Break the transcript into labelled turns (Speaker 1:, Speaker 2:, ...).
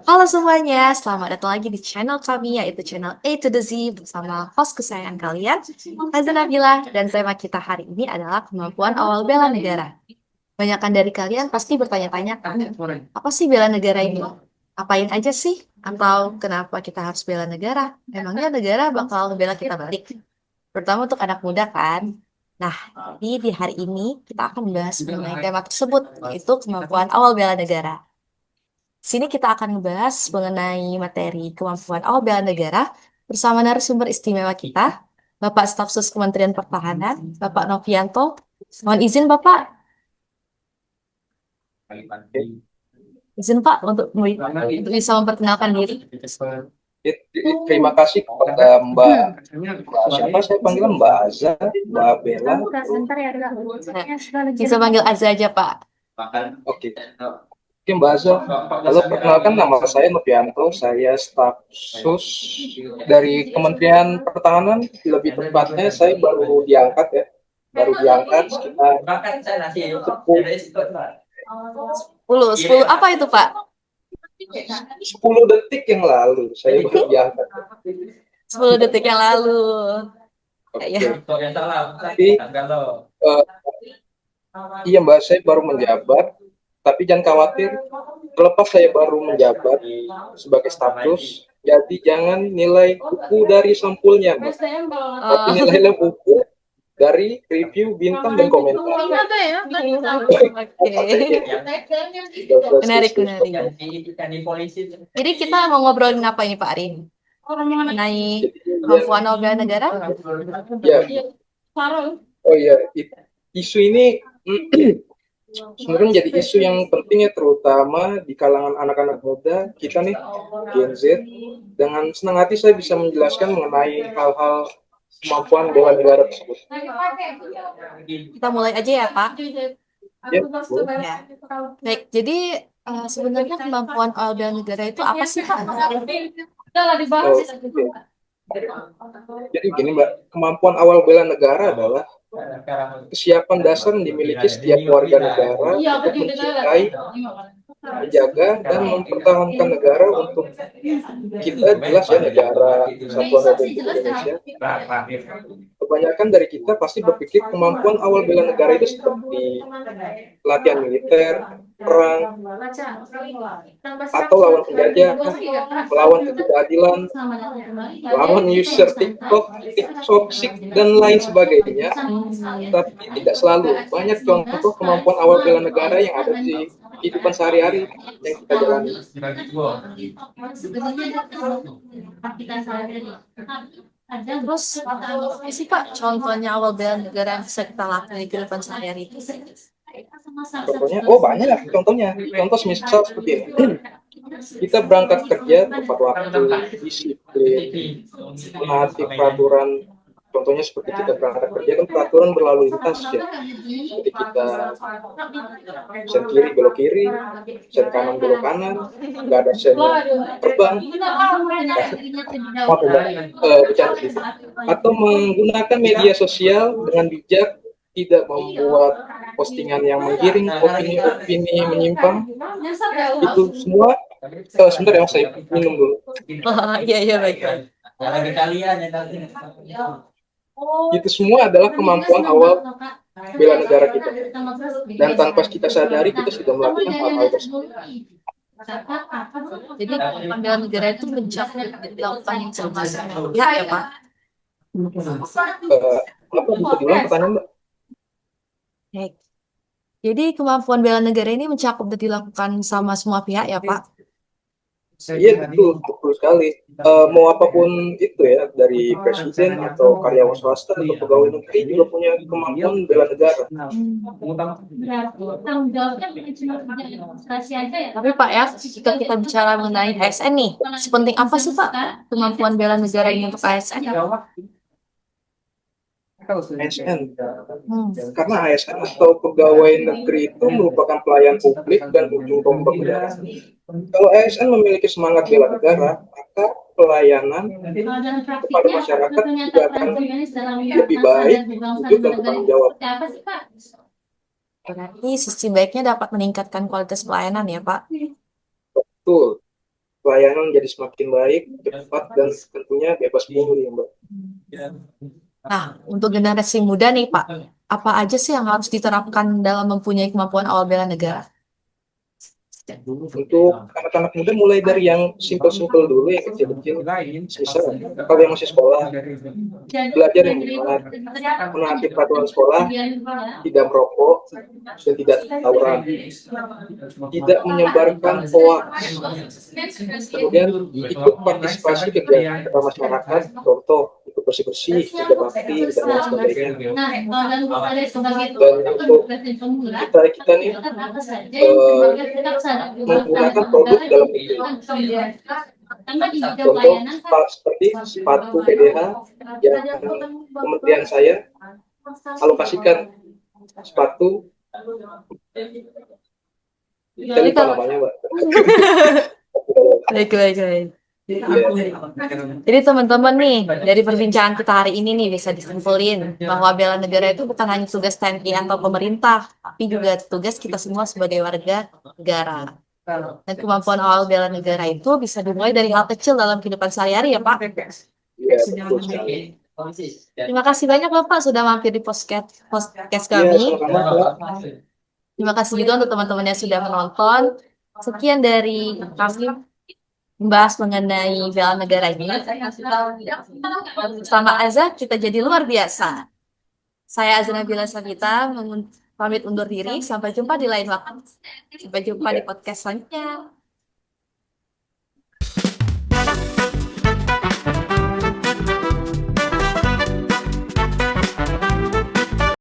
Speaker 1: Halo semuanya, selamat datang lagi di channel kami yaitu channel A to the Z bersama host kesayangan kalian, Azza Nabila, dan tema kita hari ini adalah kemampuan awal bela negara. Banyakan dari kalian pasti bertanya-tanya kan, apa sih bela negara ini? Apain aja sih? Atau kenapa kita harus bela negara? Emangnya negara bakal bela kita balik? Terutama untuk anak muda kan? Nah, jadi di hari ini kita akan membahas mengenai tema tersebut, yaitu kemampuan awal bela negara. Sini kita akan membahas mengenai materi kemampuan awal bela negara bersama narasumber istimewa kita, Bapak Staf Sus Kementerian Pertahanan, Bapak Novianto. Mohon izin Bapak, izin Pak untuk bisa memperkenalkan diri.
Speaker 2: Terima kasih kepada Mbak siapa saya panggil Mbak Azza, Mbak Bella.
Speaker 1: Bisa panggil Azza aja Pak.
Speaker 2: Oke, Oke Mbak Azza. Halo, perkenalkan nama saya Novianto, saya staf sus dari Kementerian Pertahanan. Lebih tepatnya saya baru diangkat ya, baru diangkat sekitar
Speaker 1: 10 apa itu Pak?
Speaker 2: 10 detik yang lalu saya baru diangkat.
Speaker 1: 10 detik yang lalu. Ya.
Speaker 2: Tapi iya Mbak, saya baru menjabat, tapi jangan khawatir, terlepas saya baru menjabat sebagai status, jadi jangan nilai buku dari sampulnya, Mbak. Tapi nilailah buku dari review bintang dan komentar.
Speaker 1: Oke. Menarik. Jadi kita mau ngobrolin apa ini Pak Arin? Mengenai kemampuan bela negara?
Speaker 2: Ya. Oh iya, isu ini sebenarnya jadi isu yang penting ya, terutama di kalangan anak-anak muda kita nih, Gen Z. Dengan senang hati saya bisa menjelaskan mengenai hal-hal kemampuan bela negara tersebut.
Speaker 1: Kita mulai aja ya Pak.
Speaker 2: Ya,
Speaker 1: Ya. Baik, jadi sebenarnya kemampuan awal bela negara itu apa sih Pak?
Speaker 2: Jadi gini Mbak, kemampuan awal bela negara adalah kesiapan dasar yang dimiliki setiap warga negara untuk mencintai, menjaga, dan mempertahankan negara untuk kita, jelas ya, negara Kesatuan Republik Indonesia. Kebanyakan dari kita pasti berpikir kemampuan awal bela negara itu seperti latihan militer, perang, atau lawan penjajah, melawan ketidakadilan, lawan user TikTok, toxic, dan lain sebagainya. Tapi tidak selalu. Banyak contoh kemampuan awal bela negara yang ada di kehidupan sehari-hari yang kita jalani.
Speaker 1: Terus, apa sih Pak contohnya awal bela negara yang bisa kita lakukan di kehidupan sehari-hari?
Speaker 2: Contohnya, banyak lah contohnya. Contoh misal seperti ini. Kita berangkat kerja tepat waktu, disiplin, menaati peraturan. Contohnya seperti kita berangkat kerja kan peraturan berlalu lintas ya. Jadi kita sen kiri belok kiri, sen kanan belok kanan, nggak ada sen terbang. Bicara sedikit. Atau menggunakan media sosial dengan bijak, tidak membuat postingan yang menggiring, opini menyimpang. Itu semua sebentar yang saya minum dulu.
Speaker 1: Iya baik.
Speaker 2: Itu semua adalah kemampuan awal bela negara kita. Dan tanpa kita sadari kita sudah melakukan hal-hal tersebut.
Speaker 1: Jadi kemampuan bela negara itu mencakup dilakukan sama semua pihak ya Pak?
Speaker 2: Apa bisa diulang pertanyaan Mbak?
Speaker 1: Baik. Jadi kemampuan bela negara ini mencakup dan dilakukan sama semua pihak ya Pak?
Speaker 2: Iya betul sekali. Mau apapun itu ya, dari presiden atau karyawan swasta atau pegawai negeri juga punya kemampuan bela negara.
Speaker 1: Tapi Pak ya, jika kita bicara mengenai ASN nih, sepenting apa sih Pak kemampuan bela negara ini untuk ASN?
Speaker 2: ASN. Karena ASN atau pegawai negeri itu merupakan pelayan publik dan ujung tombak negara. Kalau ASN memiliki semangat bela negara, maka pelayanan kepada masyarakat juga akan lebih baik, jujur, dan bertanggung jawab.
Speaker 1: Berarti sisi baiknya dapat meningkatkan kualitas pelayanan ya Pak?
Speaker 2: Betul. Pelayanan jadi semakin baik, cepat, dan tentunya bebas pungli ya, Mbak.
Speaker 1: Nah, untuk generasi muda nih Pak, apa aja sih yang harus diterapkan dalam mempunyai kemampuan awal bela negara?
Speaker 2: Untuk anak-anak muda mulai dari yang simple-simple dulu, yang kecil-kecil. Misal, kalau yang masih sekolah, belajar yang benar, menaati peraturan sekolah, tidak merokok, dan tidak tawuran, tidak menyebarkan hoax, kemudian ikut partisipasi kegiatan masyarakat, contoh ikut bersih-bersih, kerja bakti, dan lain sebagainya. Dan untuk kita nih menggunakan produk dalam negeri. Contoh seperti sepatu PDH yang kementerian saya alokasikan sepatu, saya lupa namanya, Mbak.
Speaker 1: Baik, baik, baik.
Speaker 2: Iya.
Speaker 1: Jadi teman-teman nih, dari perbincangan kita hari ini nih bisa disimpulin bahwa bela negara itu bukan hanya tugas TNI atau pemerintah, tapi juga tugas kita semua sebagai warga negara. Dan kemampuan awal bela negara itu bisa dimulai dari hal kecil dalam kehidupan sehari-hari ya Pak.
Speaker 2: Iya, betul sekali.
Speaker 1: Terima kasih banyak Bapak sudah mampir di podcast
Speaker 2: Iya,
Speaker 1: kami.
Speaker 2: sama-sama, Mbak.
Speaker 1: Terima kasih juga untuk teman-teman yang sudah menonton. Sekian dari kami membahas mengenai bela negara ini. Bersama Azza, kita jadi luar biasa. Saya Azza Nabila Sabita, pamit undur diri. Sampai jumpa di lain waktu. Sampai jumpa di podcast selanjutnya.